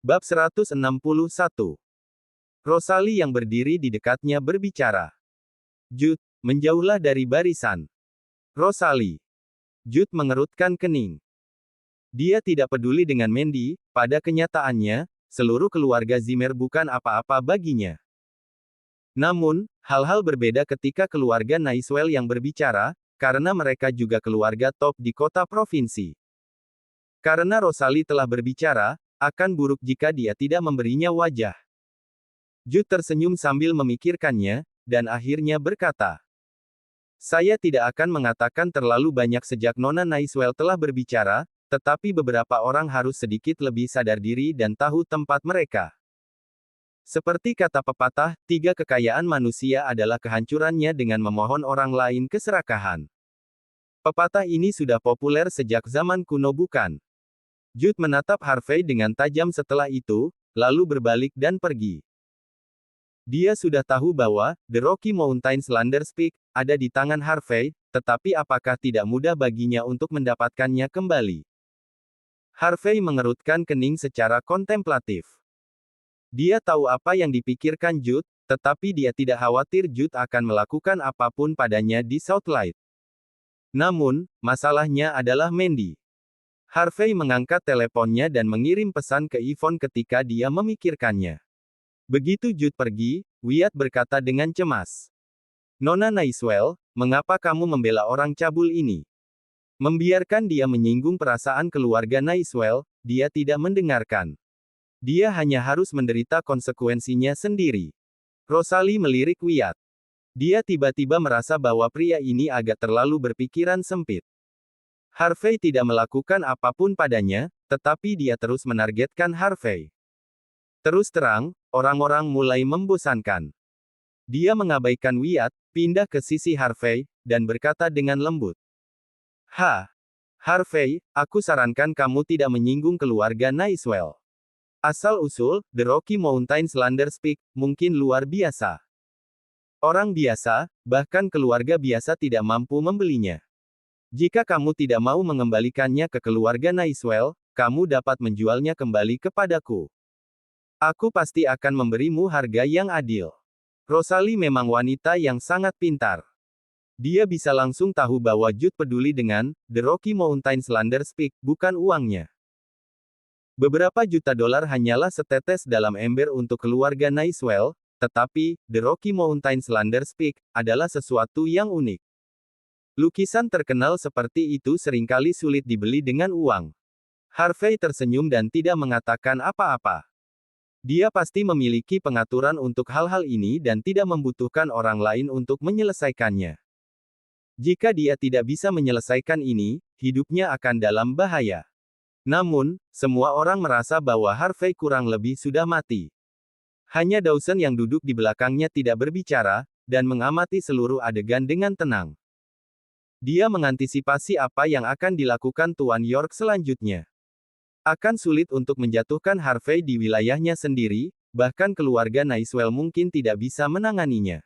Bab 161. Rosalie yang berdiri di dekatnya berbicara. Jude, menjauhlah dari barisan. Rosalie. Jude mengerutkan kening. Dia tidak peduli dengan Mandy, pada kenyataannya, seluruh keluarga Zimmer bukan apa-apa baginya. Namun, hal-hal berbeda ketika keluarga Naiswell yang berbicara, karena mereka juga keluarga top di kota provinsi. Karena Rosalie telah berbicara, akan buruk jika dia tidak memberinya wajah. Jude tersenyum sambil memikirkannya, dan akhirnya berkata, "Saya tidak akan mengatakan terlalu banyak sejak Nona Naiswell telah berbicara, tetapi beberapa orang harus sedikit lebih sadar diri dan tahu tempat mereka. Seperti kata pepatah, 3 kekayaan manusia adalah kehancurannya dengan memohon orang lain keserakahan." Pepatah ini sudah populer sejak zaman kuno bukan? Jude menatap Harvey dengan tajam setelah itu, lalu berbalik dan pergi. Dia sudah tahu bahwa The Rocky Mountains Landers Peak ada di tangan Harvey, tetapi apakah tidak mudah baginya untuk mendapatkannya kembali? Harvey mengerutkan kening secara kontemplatif. Dia tahu apa yang dipikirkan Jude, tetapi dia tidak khawatir Jude akan melakukan apapun padanya di Southlight. Namun, masalahnya adalah Mandy. Harvey mengangkat teleponnya dan mengirim pesan ke Yvonne ketika dia memikirkannya. Begitu Jude pergi, Wyatt berkata dengan cemas. "Nona Naiswell, mengapa kamu membela orang cabul ini? Membiarkan dia menyinggung perasaan keluarga Naiswell, dia tidak mendengarkan. Dia hanya harus menderita konsekuensinya sendiri." Rosalie melirik Wyatt. Dia tiba-tiba merasa bahwa pria ini agak terlalu berpikiran sempit. Harvey tidak melakukan apapun padanya, tetapi dia terus menargetkan Harvey. Terus terang, orang-orang mulai membosankan. Dia mengabaikan Wyatt, pindah ke sisi Harvey, dan berkata dengan lembut. Harvey, aku sarankan kamu tidak menyinggung keluarga Naiswell. Asal-usul, The Rocky Mountains Landers Peak, mungkin luar biasa. Orang biasa, bahkan keluarga biasa tidak mampu membelinya. Jika kamu tidak mau mengembalikannya ke keluarga Naiswell, kamu dapat menjualnya kembali kepadaku. Aku pasti akan memberimu harga yang adil." Rosalie memang wanita yang sangat pintar. Dia bisa langsung tahu bahwa Jude peduli dengan The Rocky Mountains Landers Peak, bukan uangnya. Beberapa juta dolar hanyalah setetes dalam ember untuk keluarga Naiswell, tetapi The Rocky Mountains Landers Peak adalah sesuatu yang unik. Lukisan terkenal seperti itu seringkali sulit dibeli dengan uang. Harvey tersenyum dan tidak mengatakan apa-apa. Dia pasti memiliki pengaturan untuk hal-hal ini dan tidak membutuhkan orang lain untuk menyelesaikannya. Jika dia tidak bisa menyelesaikan ini, hidupnya akan dalam bahaya. Namun, semua orang merasa bahwa Harvey kurang lebih sudah mati. Hanya Dawson yang duduk di belakangnya tidak berbicara, dan mengamati seluruh adegan dengan tenang. Dia mengantisipasi apa yang akan dilakukan Tuan York selanjutnya. Akan sulit untuk menjatuhkan Harvey di wilayahnya sendiri, bahkan keluarga Naiswell mungkin tidak bisa menanganinya.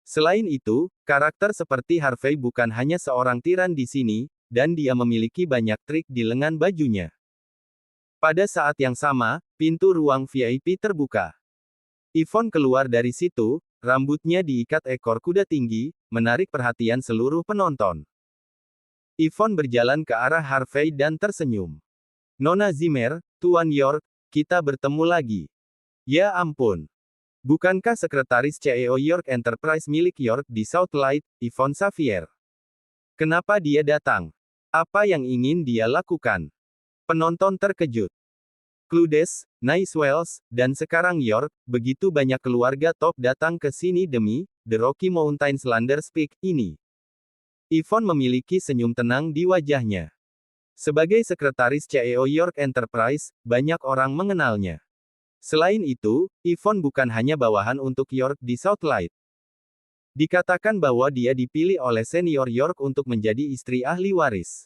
Selain itu, karakter seperti Harvey bukan hanya seorang tiran di sini, dan dia memiliki banyak trik di lengan bajunya. Pada saat yang sama, pintu ruang VIP terbuka. Yvonne keluar dari situ, rambutnya diikat ekor kuda tinggi, menarik perhatian seluruh penonton. Yvonne berjalan ke arah Harvey dan tersenyum. "Nona Zimmer, Tuan York, kita bertemu lagi." "Ya ampun. Bukankah sekretaris CEO York Enterprise milik York di Southlight, Yvonne Xavier? Kenapa dia datang? Apa yang ingin dia lakukan?" Penonton terkejut. Cludes, Naiswells, dan sekarang York, begitu banyak keluarga top datang ke sini demi The Rocky Mountains Landers Peak ini. Yvonne memiliki senyum tenang di wajahnya. Sebagai sekretaris CEO York Enterprise, banyak orang mengenalnya. Selain itu, Yvonne bukan hanya bawahan untuk York di Southlight. Dikatakan bahwa dia dipilih oleh senior York untuk menjadi istri ahli waris.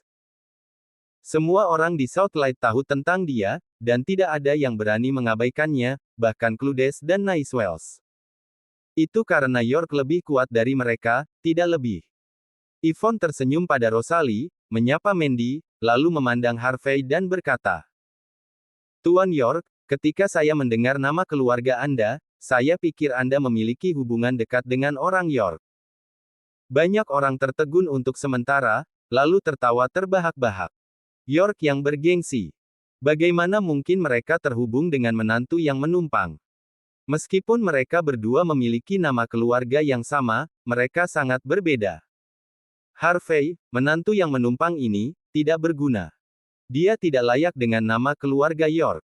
Semua orang di Southlight tahu tentang dia, dan tidak ada yang berani mengabaikannya, bahkan Cludes dan Naiswells. Itu karena York lebih kuat dari mereka, tidak lebih. Yvonne tersenyum pada Rosalie, menyapa Mandy, lalu memandang Harvey dan berkata, Tuan York, ketika saya mendengar nama keluarga Anda, saya pikir Anda memiliki hubungan dekat dengan orang York. Banyak orang tertegun untuk sementara, lalu tertawa terbahak-bahak. York yang bergengsi. Bagaimana mungkin mereka terhubung dengan menantu yang menumpang? Meskipun mereka berdua memiliki nama keluarga yang sama, mereka sangat berbeda. Harvey, menantu yang menumpang ini, tidak berguna. Dia tidak layak dengan nama keluarga York.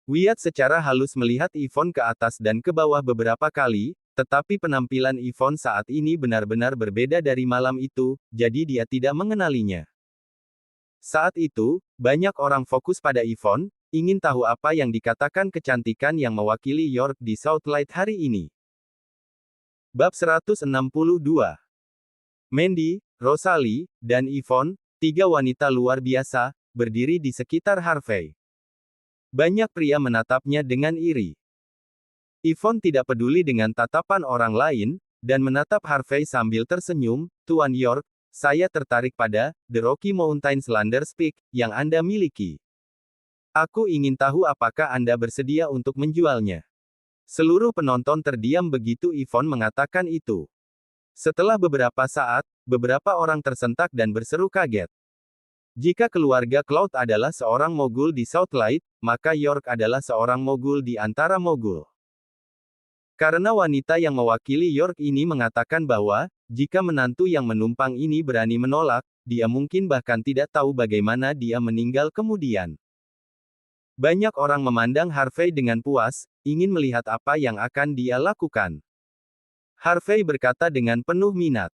Wyatt secara halus melihat Yvonne ke atas dan ke bawah beberapa kali, tetapi penampilan Yvonne saat ini benar-benar berbeda dari malam itu, jadi dia tidak mengenalinya. Saat itu, banyak orang fokus pada Yvonne, ingin tahu apa yang dikatakan kecantikan yang mewakili York di Southlight hari ini. Bab 162. Mandy, Rosalie, dan Yvonne, tiga wanita luar biasa, berdiri di sekitar Harvey. Banyak pria menatapnya dengan iri. Yvonne tidak peduli dengan tatapan orang lain, dan menatap Harvey sambil tersenyum. Tuan York, saya tertarik pada The Rocky Mountains Landers Peak yang Anda miliki. Aku ingin tahu apakah Anda bersedia untuk menjualnya. Seluruh penonton terdiam begitu Yvonne mengatakan itu. Setelah beberapa saat, beberapa orang tersentak dan berseru kaget. Jika keluarga Cloud adalah seorang mogul di Southlight, maka York adalah seorang mogul di antara mogul. Karena wanita yang mewakili York ini mengatakan bahwa, jika menantu yang menumpang ini berani menolak, dia mungkin bahkan tidak tahu bagaimana dia meninggal kemudian. Banyak orang memandang Harvey dengan puas, ingin melihat apa yang akan dia lakukan. Harvey berkata dengan penuh minat.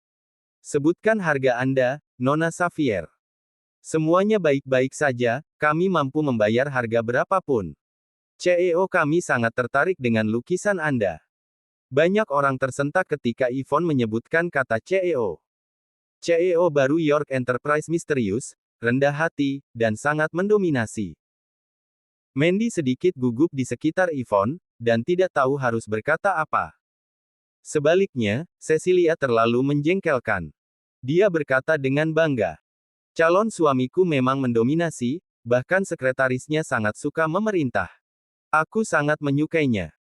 Sebutkan harga Anda, Nona Xavier. Semuanya baik-baik saja, kami mampu membayar harga berapapun. CEO kami sangat tertarik dengan lukisan Anda. Banyak orang tersentak ketika Yvonne menyebutkan kata CEO. CEO baru York Enterprise misterius, rendah hati, dan sangat mendominasi. Mandy sedikit gugup di sekitar Yvonne, dan tidak tahu harus berkata apa. Sebaliknya, Cecilia terlalu menjengkelkan. Dia berkata dengan bangga. Calon suamiku memang mendominasi, bahkan sekretarisnya sangat suka memerintah. Aku sangat menyukainya.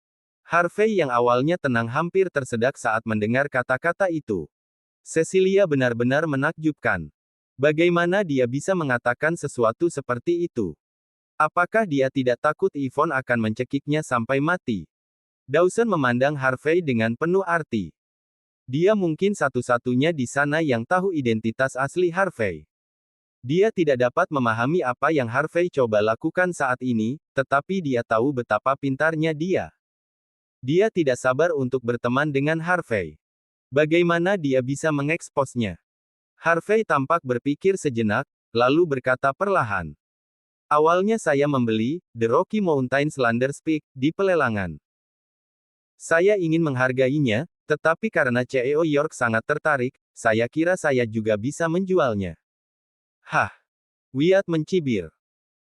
Harvey yang awalnya tenang hampir tersedak saat mendengar kata-kata itu. Cecilia benar-benar menakjubkan. Bagaimana dia bisa mengatakan sesuatu seperti itu? Apakah dia tidak takut Yvonne akan mencekiknya sampai mati? Dawson memandang Harvey dengan penuh arti. Dia mungkin satu-satunya di sana yang tahu identitas asli Harvey. Dia tidak dapat memahami apa yang Harvey coba lakukan saat ini, tetapi dia tahu betapa pintarnya dia. Dia tidak sabar untuk berteman dengan Harvey. Bagaimana dia bisa mengeksposnya? Harvey tampak berpikir sejenak, lalu berkata perlahan. Awalnya saya membeli The Rocky Mountains Landers Peak di pelelangan. Saya ingin menghargainya, tetapi karena CEO York sangat tertarik, saya kira saya juga bisa menjualnya. Hah? Wyatt mencibir.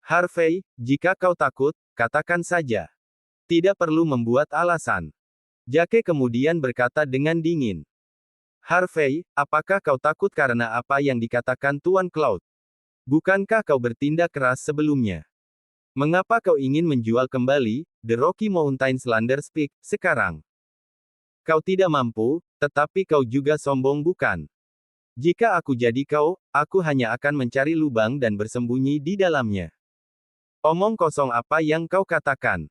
Harvey, jika kau takut, katakan saja. Tidak perlu membuat alasan. Jake kemudian berkata dengan dingin. Harvey, apakah kau takut karena apa yang dikatakan Tuan Cloud? Bukankah kau bertindak keras sebelumnya? Mengapa kau ingin menjual kembali The Rocky Mountains Landers Peak sekarang? Kau tidak mampu, tetapi kau juga sombong bukan? Jika aku jadi kau, aku hanya akan mencari lubang dan bersembunyi di dalamnya. Omong kosong apa yang kau katakan?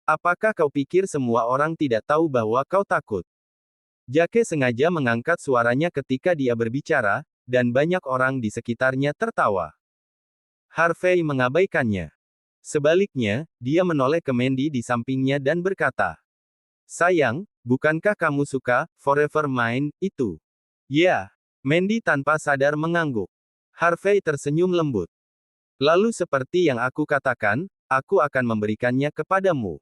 Apakah kau pikir semua orang tidak tahu bahwa kau takut? Jake sengaja mengangkat suaranya ketika dia berbicara, dan banyak orang di sekitarnya tertawa. Harvey mengabaikannya. Sebaliknya, dia menoleh ke Mandy di sampingnya dan berkata, sayang, bukankah kamu suka Forever Mine itu? Ya, Mandy tanpa sadar mengangguk. Harvey tersenyum lembut. Lalu seperti yang aku katakan, aku akan memberikannya kepadamu.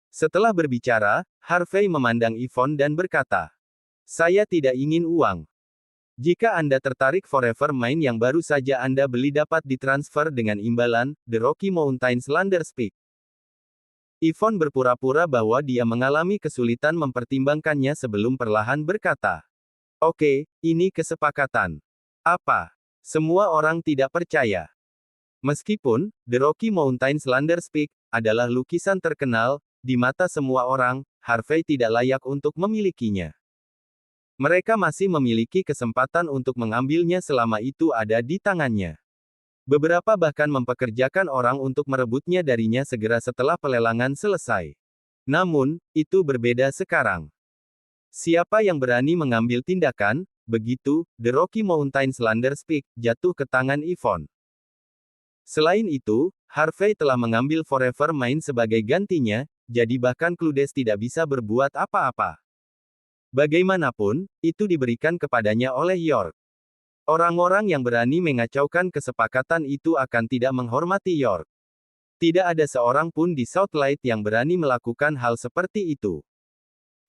Setelah berbicara, Harvey memandang Yvonne dan berkata, saya tidak ingin uang. Jika Anda tertarik Forever Mine yang baru saja Anda beli dapat ditransfer dengan imbalan, The Rocky Mountains Landers Peak. Yvonne berpura-pura bahwa dia mengalami kesulitan mempertimbangkannya sebelum perlahan berkata. Oke, ini kesepakatan. Apa? Semua orang tidak percaya. Meskipun, The Rocky Mountains Landers Peak adalah lukisan terkenal, di mata semua orang, Harvey tidak layak untuk memilikinya. Mereka masih memiliki kesempatan untuk mengambilnya selama itu ada di tangannya. Beberapa bahkan mempekerjakan orang untuk merebutnya darinya segera setelah pelelangan selesai. Namun, itu berbeda sekarang. Siapa yang berani mengambil tindakan, begitu, The Rocky Mountains Landers Peak jatuh ke tangan Yvonne. Selain itu, Harvey telah mengambil Forever Mind sebagai gantinya, jadi bahkan Cludes tidak bisa berbuat apa-apa. Bagaimanapun, itu diberikan kepadanya oleh York. Orang-orang yang berani mengacaukan kesepakatan itu akan tidak menghormati York. Tidak ada seorang pun di Southlight yang berani melakukan hal seperti itu.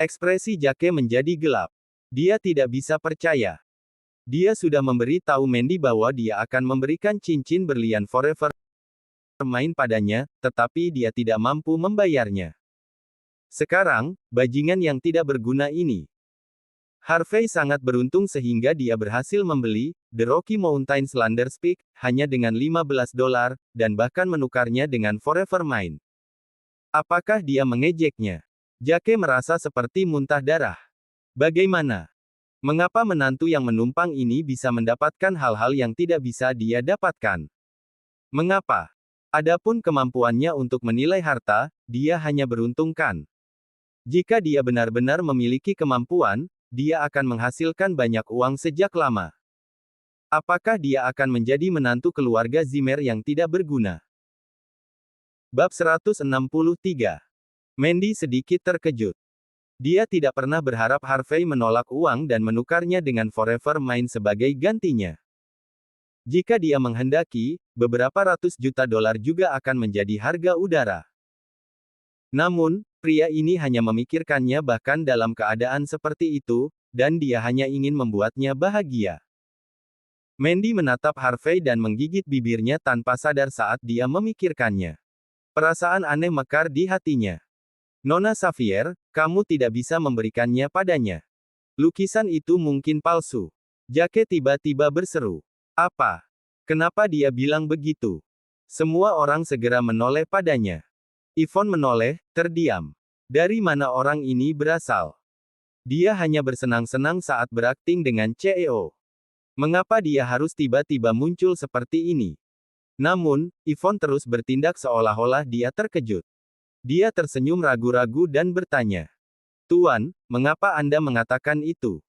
Ekspresi Jake menjadi gelap. Dia tidak bisa percaya. Dia sudah memberi tahu Mandy bahwa dia akan memberikan cincin berlian Forever Mind padanya, tetapi dia tidak mampu membayarnya. Sekarang, bajingan yang tidak berguna ini. Harvey sangat beruntung sehingga dia berhasil membeli The Rocky Mountains Landers Peak hanya dengan $15 dan bahkan menukarnya dengan Forever Mind. Apakah dia mengejeknya? Jake merasa seperti muntah darah. Bagaimana? Mengapa menantu yang menumpang ini bisa mendapatkan hal-hal yang tidak bisa dia dapatkan? Mengapa? Adapun kemampuannya untuk menilai harta, dia hanya beruntung kan? Jika dia benar-benar memiliki kemampuan, dia akan menghasilkan banyak uang sejak lama. Apakah dia akan menjadi menantu keluarga Zimmer yang tidak berguna? Bab 163. Mandy sedikit terkejut. Dia tidak pernah berharap Harvey menolak uang dan menukarnya dengan Forever Mind sebagai gantinya. Jika dia menghendaki, beberapa ratus juta dolar juga akan menjadi harga udara. Namun, pria ini hanya memikirkannya bahkan dalam keadaan seperti itu, dan dia hanya ingin membuatnya bahagia. Mandy menatap Harvey dan menggigit bibirnya tanpa sadar saat dia memikirkannya. Perasaan aneh mekar di hatinya. Nona Xavier, kamu tidak bisa memberikannya padanya. Lukisan itu mungkin palsu. Jake tiba-tiba berseru. Apa? Kenapa dia bilang begitu? Semua orang segera menoleh padanya. Yvonne menoleh, terdiam. Dari mana orang ini berasal? Dia hanya bersenang-senang saat berakting dengan CEO. Mengapa dia harus tiba-tiba muncul seperti ini? Namun, Yvonne terus bertindak seolah-olah dia terkejut. Dia tersenyum ragu-ragu dan bertanya. Tuan, mengapa Anda mengatakan itu?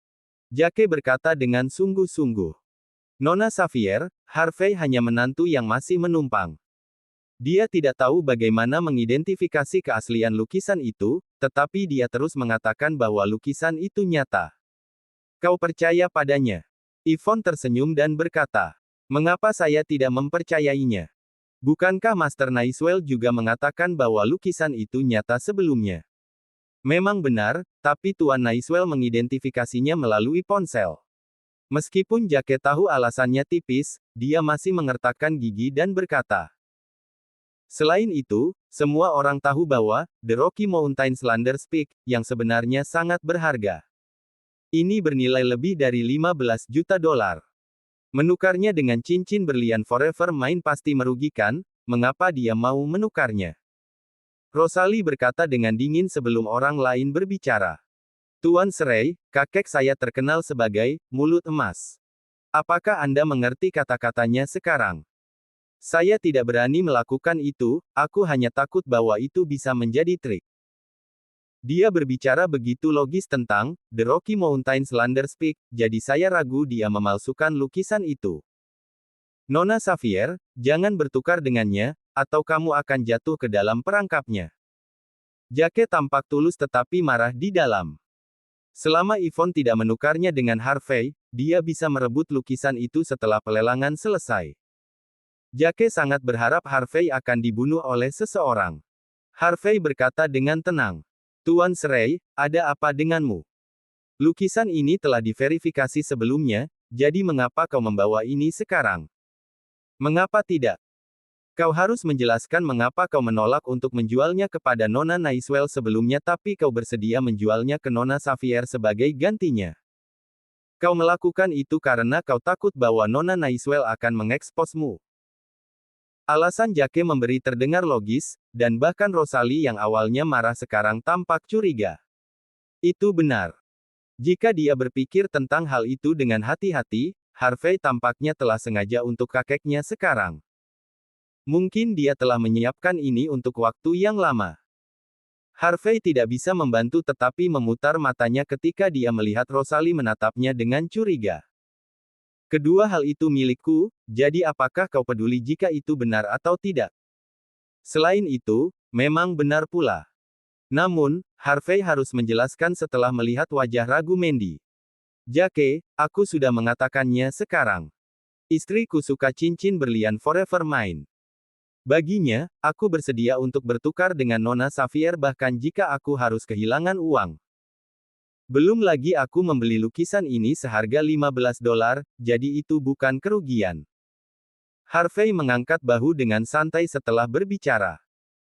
Jake berkata dengan sungguh-sungguh. Nona Xavier, Harvey hanya menantu yang masih menumpang. Dia tidak tahu bagaimana mengidentifikasi keaslian lukisan itu, tetapi dia terus mengatakan bahwa lukisan itu nyata. Kau percaya padanya? Yvonne tersenyum dan berkata. Mengapa saya tidak mempercayainya? Bukankah Master Naiswell juga mengatakan bahwa lukisan itu nyata sebelumnya? Memang benar, tapi Tuan Naiswell mengidentifikasinya melalui ponsel. Meskipun Jake tahu alasannya tipis, dia masih mengertakkan gigi dan berkata. Selain itu, semua orang tahu bahwa The Rocky Mountains Landers Peak, yang sebenarnya sangat berharga. Ini bernilai lebih dari $15 juta. Menukarnya dengan cincin berlian Forever Mind pasti merugikan, mengapa dia mau menukarnya? Rosalie berkata dengan dingin sebelum orang lain berbicara. Tuan Serai, kakek saya terkenal sebagai mulut emas. Apakah Anda mengerti kata-katanya sekarang? Saya tidak berani melakukan itu, aku hanya takut bahwa itu bisa menjadi trik. Dia berbicara begitu logis tentang The Rocky Mountains Landers Peak, jadi saya ragu dia memalsukan lukisan itu. Nona Xavier, jangan bertukar dengannya, atau kamu akan jatuh ke dalam perangkapnya. Jake tampak tulus tetapi marah di dalam. Selama Yvonne tidak menukarnya dengan Harvey, dia bisa merebut lukisan itu setelah pelelangan selesai. Jake sangat berharap Harvey akan dibunuh oleh seseorang. Harvey berkata dengan tenang. Tuan Serai, ada apa denganmu? Lukisan ini telah diverifikasi sebelumnya, jadi mengapa kau membawa ini sekarang? Mengapa tidak? Kau harus menjelaskan mengapa kau menolak untuk menjualnya kepada Nona Naiswell sebelumnya tapi kau bersedia menjualnya ke Nona Xavier sebagai gantinya. Kau melakukan itu karena kau takut bahwa Nona Naiswell akan mengeksposmu. Alasan Jake memberi terdengar logis, dan bahkan Rosalie yang awalnya marah sekarang tampak curiga. Itu benar. Jika dia berpikir tentang hal itu dengan hati-hati, Harvey tampaknya telah sengaja untuk kakeknya sekarang. Mungkin dia telah menyiapkan ini untuk waktu yang lama. Harvey tidak bisa membantu tetapi memutar matanya ketika dia melihat Rosalie menatapnya dengan curiga. Kedua hal itu milikku, jadi apakah kau peduli jika itu benar atau tidak? Selain itu, memang benar pula. Namun, Harvey harus menjelaskan setelah melihat wajah ragu Mandy. Jake, aku sudah mengatakannya sekarang. Istriku suka cincin berlian Forever Mine. Baginya, aku bersedia untuk bertukar dengan Nona Xavier bahkan jika aku harus kehilangan uang. Belum lagi aku membeli lukisan ini seharga $15, jadi itu bukan kerugian. Harvey mengangkat bahu dengan santai setelah berbicara.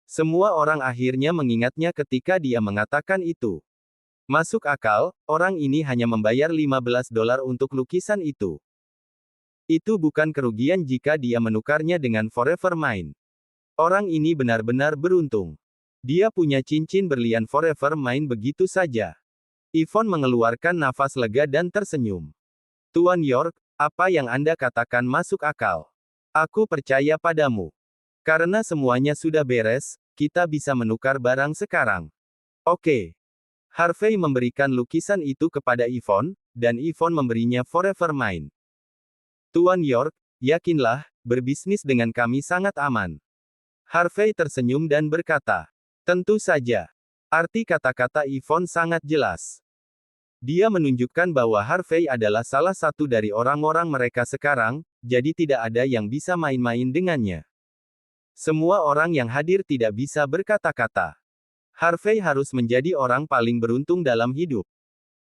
Semua orang akhirnya mengingatnya ketika dia mengatakan itu. Masuk akal, orang ini hanya membayar $15 untuk lukisan itu. Itu bukan kerugian jika dia menukarnya dengan Forever Mine. Orang ini benar-benar beruntung. Dia punya cincin berlian Forever Mine begitu saja. Yvonne mengeluarkan nafas lega dan tersenyum. Tuan York, apa yang Anda katakan masuk akal. Aku percaya padamu. Karena semuanya sudah beres, kita bisa menukar barang sekarang. Oke. Harvey memberikan lukisan itu kepada Yvonne, dan Yvonne memberinya Forever Mine. Tuan York, yakinlah, berbisnis dengan kami sangat aman. Harvey tersenyum dan berkata, tentu saja. Arti kata-kata Yvonne sangat jelas. Dia menunjukkan bahwa Harvey adalah salah satu dari orang-orang mereka sekarang, jadi tidak ada yang bisa main-main dengannya. Semua orang yang hadir tidak bisa berkata-kata. Harvey harus menjadi orang paling beruntung dalam hidup.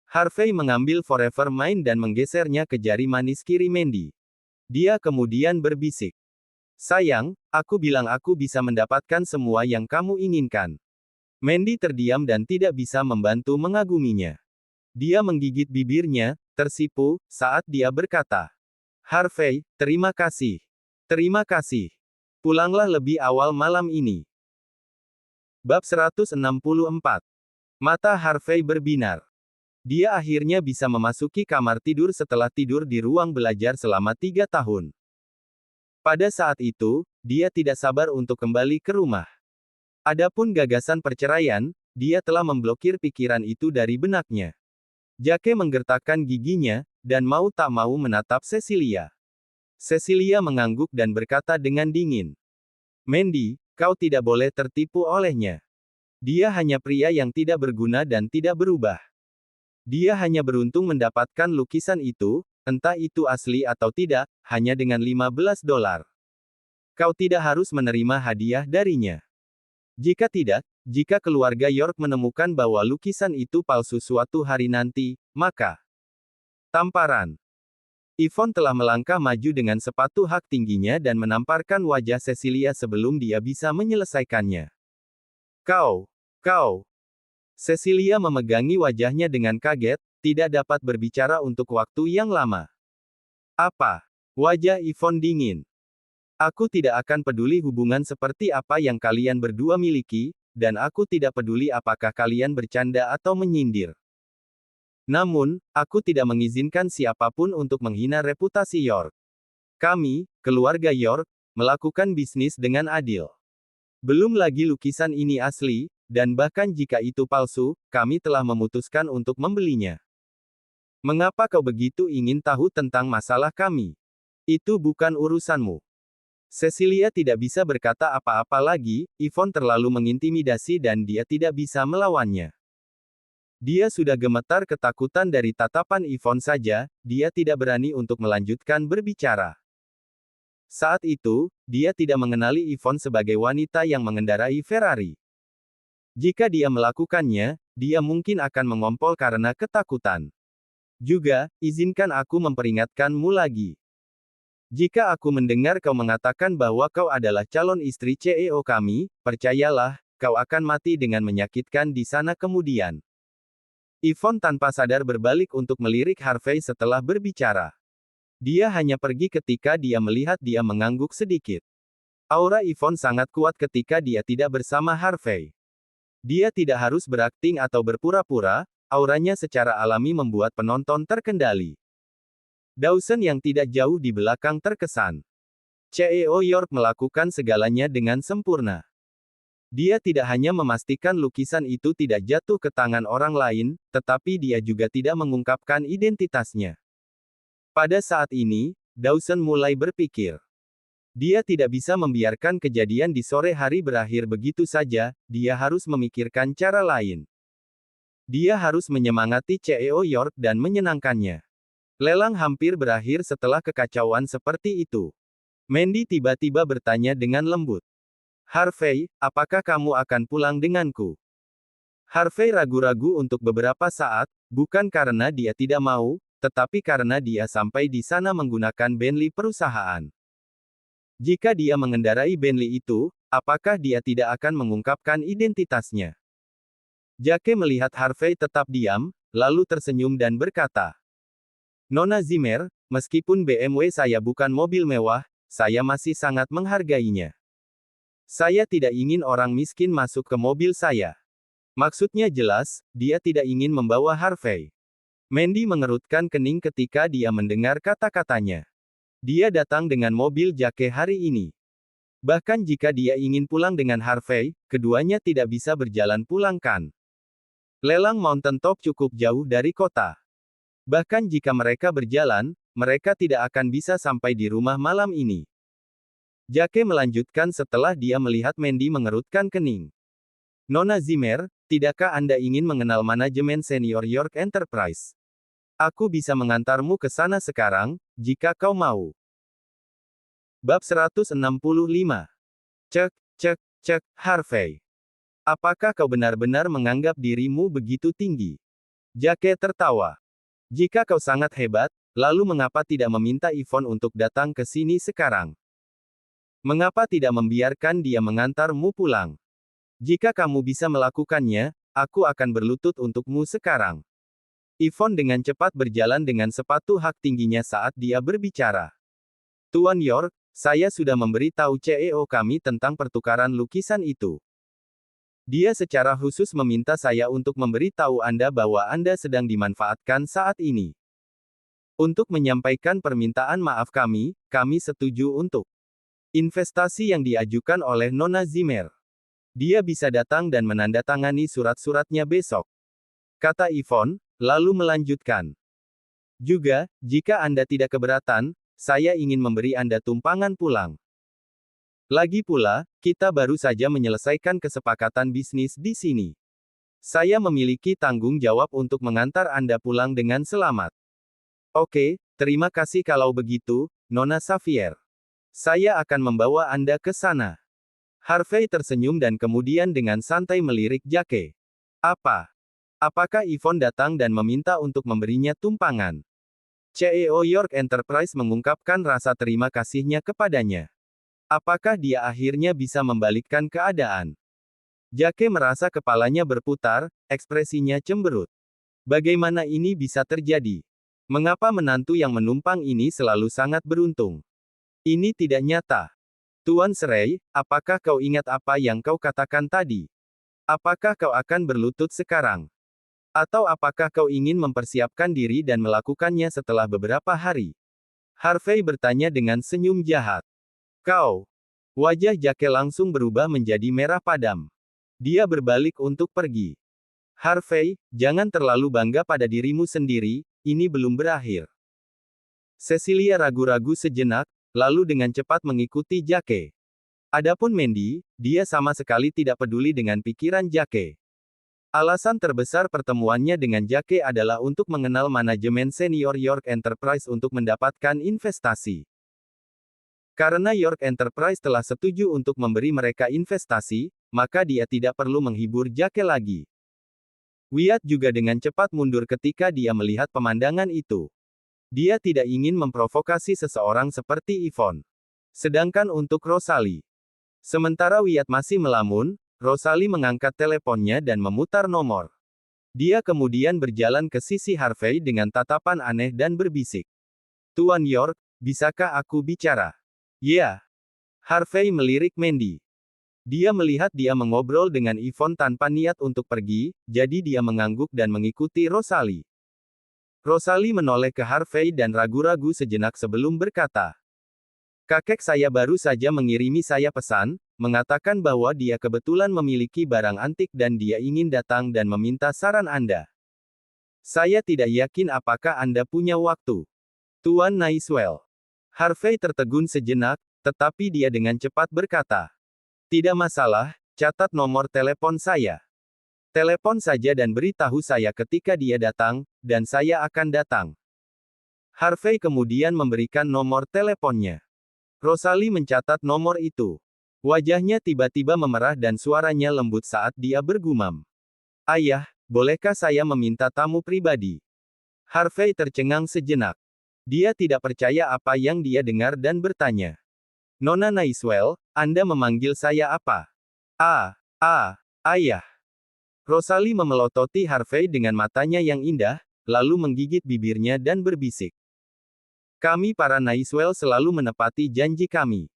Harvey mengambil Forever Mine dan menggesernya ke jari manis kiri Mandy. Dia kemudian berbisik. Sayang, aku bilang aku bisa mendapatkan semua yang kamu inginkan. Mandy terdiam dan tidak bisa membantu mengaguminya. Dia menggigit bibirnya, tersipu, saat dia berkata, Harvey, terima kasih. Terima kasih. Pulanglah lebih awal malam ini. Bab 164. Mata Harvey berbinar. Dia akhirnya bisa memasuki kamar tidur setelah tidur di ruang belajar selama 3 tahun. Pada saat itu, dia tidak sabar untuk kembali ke rumah. Adapun gagasan perceraian, dia telah memblokir pikiran itu dari benaknya. Jake menggertakkan giginya, dan mau tak mau menatap Cecilia. Cecilia mengangguk dan berkata dengan dingin. Mandy, kau tidak boleh tertipu olehnya. Dia hanya pria yang tidak berguna dan tidak berubah. Dia hanya beruntung mendapatkan lukisan itu, entah itu asli atau tidak, hanya dengan $15. Kau tidak harus menerima hadiah darinya. Jika tidak, jika keluarga York menemukan bahwa lukisan itu palsu suatu hari nanti, maka tamparan. Yvonne telah melangkah maju dengan sepatu hak tingginya dan menamparkan wajah Cecilia sebelum dia bisa menyelesaikannya. Kau. Cecilia memegangi wajahnya dengan kaget, tidak dapat berbicara untuk waktu yang lama. Apa? Wajah Yvonne dingin. Aku tidak akan peduli hubungan seperti apa yang kalian berdua miliki, dan aku tidak peduli apakah kalian bercanda atau menyindir. Namun, aku tidak mengizinkan siapapun untuk menghina reputasi York. Kami, keluarga York, melakukan bisnis dengan adil. Belum lagi lukisan ini asli, dan bahkan jika itu palsu, kami telah memutuskan untuk membelinya. Mengapa kau begitu ingin tahu tentang masalah kami? Itu bukan urusanmu. Cecilia tidak bisa berkata apa-apa lagi, Yvonne terlalu mengintimidasi dan dia tidak bisa melawannya. Dia sudah gemetar ketakutan dari tatapan Yvonne saja, dia tidak berani untuk melanjutkan berbicara. Saat itu, dia tidak mengenali Yvonne sebagai wanita yang mengendarai Ferrari. Jika dia melakukannya, dia mungkin akan mengompol karena ketakutan. Juga, izinkan aku memperingatkanmu lagi. Jika aku mendengar kau mengatakan bahwa kau adalah calon istri CEO kami, percayalah, kau akan mati dengan menyakitkan di sana kemudian. Yvonne tanpa sadar berbalik untuk melirik Harvey setelah berbicara. Dia hanya pergi ketika dia melihat dia mengangguk sedikit. Aura Yvonne sangat kuat ketika dia tidak bersama Harvey. Dia tidak harus berakting atau berpura-pura, auranya secara alami membuat penonton terkendali. Dawson yang tidak jauh di belakang terkesan. CEO York melakukan segalanya dengan sempurna. Dia tidak hanya memastikan lukisan itu tidak jatuh ke tangan orang lain, tetapi dia juga tidak mengungkapkan identitasnya. Pada saat ini, Dawson mulai berpikir. Dia tidak bisa membiarkan kejadian di sore hari berakhir begitu saja, dia harus memikirkan cara lain. Dia harus menyemangati CEO York dan menyenangkannya. Lelang hampir berakhir setelah kekacauan seperti itu. Mandy tiba-tiba bertanya dengan lembut. Harvey, apakah kamu akan pulang denganku? Harvey ragu-ragu untuk beberapa saat, bukan karena dia tidak mau, tetapi karena dia sampai di sana menggunakan Bentley perusahaan. Jika dia mengendarai Bentley itu, apakah dia tidak akan mengungkapkan identitasnya? Jake melihat Harvey tetap diam, lalu tersenyum dan berkata, Nona Zimmer, meskipun BMW saya bukan mobil mewah, saya masih sangat menghargainya. Saya tidak ingin orang miskin masuk ke mobil saya. Maksudnya jelas, dia tidak ingin membawa Harvey. Mandy mengerutkan kening ketika dia mendengar kata-katanya. Dia datang dengan mobil Jake hari ini. Bahkan jika dia ingin pulang dengan Harvey, keduanya tidak bisa berjalan pulang kan. Lelang Mountain Top cukup jauh dari kota. Bahkan jika mereka berjalan, mereka tidak akan bisa sampai di rumah malam ini. Jake melanjutkan setelah dia melihat Mandy mengerutkan kening. Nona Zimmer, tidakkah Anda ingin mengenal manajemen senior York Enterprise? Aku bisa mengantarmu ke sana sekarang, jika kau mau. Bab 165. Cek, Harvey. Apakah kau benar-benar menganggap dirimu begitu tinggi? Jake tertawa. Jika kau sangat hebat, lalu mengapa tidak meminta Yvonne untuk datang ke sini sekarang? Mengapa tidak membiarkan dia mengantarmu pulang? Jika kamu bisa melakukannya, aku akan berlutut untukmu sekarang. Yvonne dengan cepat berjalan dengan sepatu hak tingginya saat dia berbicara. Tuan York, saya sudah memberi tahu CEO kami tentang pertukaran lukisan itu. Dia secara khusus meminta saya untuk memberi tahu Anda bahwa Anda sedang dimanfaatkan saat ini. Untuk menyampaikan permintaan maaf kami setuju untuk investasi yang diajukan oleh Nona Zimmer. Dia bisa datang dan menandatangani surat-suratnya besok. Kata Yvonne, lalu melanjutkan. Juga, jika Anda tidak keberatan, saya ingin memberi Anda tumpangan pulang. Lagi pula, kita baru saja menyelesaikan kesepakatan bisnis di sini. Saya memiliki tanggung jawab untuk mengantar Anda pulang dengan selamat. Oke, terima kasih kalau begitu, Nona Xavier. Saya akan membawa Anda ke sana. Harvey tersenyum dan kemudian dengan santai melirik Jake. Apakah Yvonne datang dan meminta untuk memberinya tumpangan? CEO York Enterprise mengungkapkan rasa terima kasihnya kepadanya. Apakah dia akhirnya bisa membalikkan keadaan? Jake merasa kepalanya berputar, ekspresinya cemberut. Bagaimana ini bisa terjadi? Mengapa menantu yang menumpang ini selalu sangat beruntung? Ini tidak nyata. Tuan Serai, apakah kau ingat apa yang kau katakan tadi? Apakah kau akan berlutut sekarang? Atau apakah kau ingin mempersiapkan diri dan melakukannya setelah beberapa hari? Harvey bertanya dengan senyum jahat. Kau. Wajah Jake langsung berubah menjadi merah padam. Dia berbalik untuk pergi. Harvey, jangan terlalu bangga pada dirimu sendiri, ini belum berakhir. Cecilia ragu-ragu sejenak, lalu dengan cepat mengikuti Jake. Adapun Mandy, dia sama sekali tidak peduli dengan pikiran Jake. Alasan terbesar pertemuannya dengan Jake adalah untuk mengenal manajemen senior York Enterprise untuk mendapatkan investasi. Karena York Enterprise telah setuju untuk memberi mereka investasi, maka dia tidak perlu menghibur Jake lagi. Wyatt juga dengan cepat mundur ketika dia melihat pemandangan itu. Dia tidak ingin memprovokasi seseorang seperti Yvonne. Sedangkan untuk Rosalie. Sementara Wyatt masih melamun, Rosalie mengangkat teleponnya dan memutar nomor. Dia kemudian berjalan ke sisi Harvey dengan tatapan aneh dan berbisik. Tuan York, bisakah aku bicara? Ya. Harvey melirik Mandy. Dia melihat dia mengobrol dengan Yvonne tanpa niat untuk pergi, jadi dia mengangguk dan mengikuti Rosalie. Rosalie menoleh ke Harvey dan ragu-ragu sejenak sebelum berkata, "Kakek saya baru saja mengirimi saya pesan, mengatakan bahwa dia kebetulan memiliki barang antik dan dia ingin datang dan meminta saran Anda. Saya tidak yakin apakah Anda punya waktu." Tuan Naiswell. Harvey tertegun sejenak, tetapi dia dengan cepat berkata, "Tidak masalah, catat nomor telepon saya. Telepon saja dan beritahu saya ketika dia datang, dan saya akan datang." Harvey kemudian memberikan nomor teleponnya. Rosalie mencatat nomor itu. Wajahnya tiba-tiba memerah dan suaranya lembut saat dia bergumam, "Ayah, bolehkah saya meminta tamu pribadi?" Harvey tercengang sejenak. Dia tidak percaya apa yang dia dengar dan bertanya, "Nona Naiswell, Anda memanggil saya apa?" Ayah." Rosalie memelototi Harvey dengan matanya yang indah, lalu menggigit bibirnya dan berbisik, "Kami para Naiswell selalu menepati janji kami.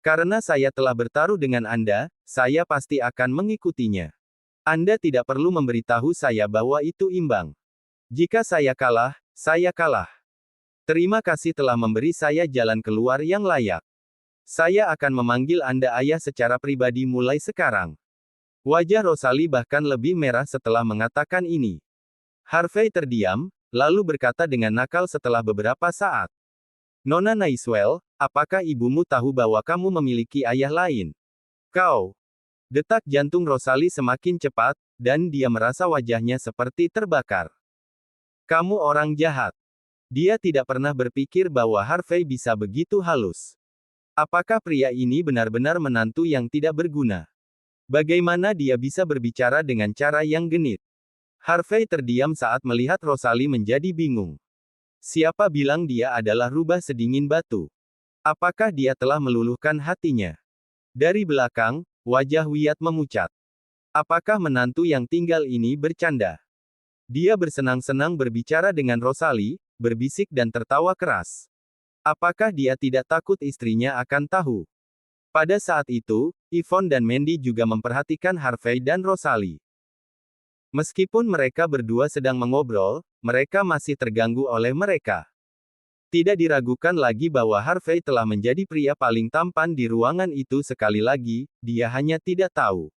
Karena saya telah bertaruh dengan Anda, saya pasti akan mengikutinya. Anda tidak perlu memberitahu saya bahwa itu imbang. Jika saya kalah, saya kalah. Terima kasih telah memberi saya jalan keluar yang layak. Saya akan memanggil Anda ayah secara pribadi mulai sekarang." Wajah Rosalie bahkan lebih merah setelah mengatakan ini. Harvey terdiam, lalu berkata dengan nakal setelah beberapa saat, "Nona Naiswell, apakah ibumu tahu bahwa kamu memiliki ayah lain?" "Kau." Detak jantung Rosalie semakin cepat, dan dia merasa wajahnya seperti terbakar. "Kamu orang jahat." Dia tidak pernah berpikir bahwa Harvey bisa begitu halus. Apakah pria ini benar-benar menantu yang tidak berguna? Bagaimana dia bisa berbicara dengan cara yang genit? Harvey terdiam saat melihat Rosalie menjadi bingung. Siapa bilang dia adalah rubah sedingin batu? Apakah dia telah meluluhkan hatinya? Dari belakang, wajah Wyatt memucat. Apakah menantu yang tinggal ini bercanda? Dia bersenang-senang berbicara dengan Rosalie, berbisik dan tertawa keras. Apakah dia tidak takut istrinya akan tahu? Pada saat itu, Yvonne dan Mandy juga memperhatikan Harvey dan Rosalie. Meskipun mereka berdua sedang mengobrol, mereka masih terganggu oleh mereka. Tidak diragukan lagi bahwa Harvey telah menjadi pria paling tampan di ruangan itu sekali lagi, dia hanya tidak tahu.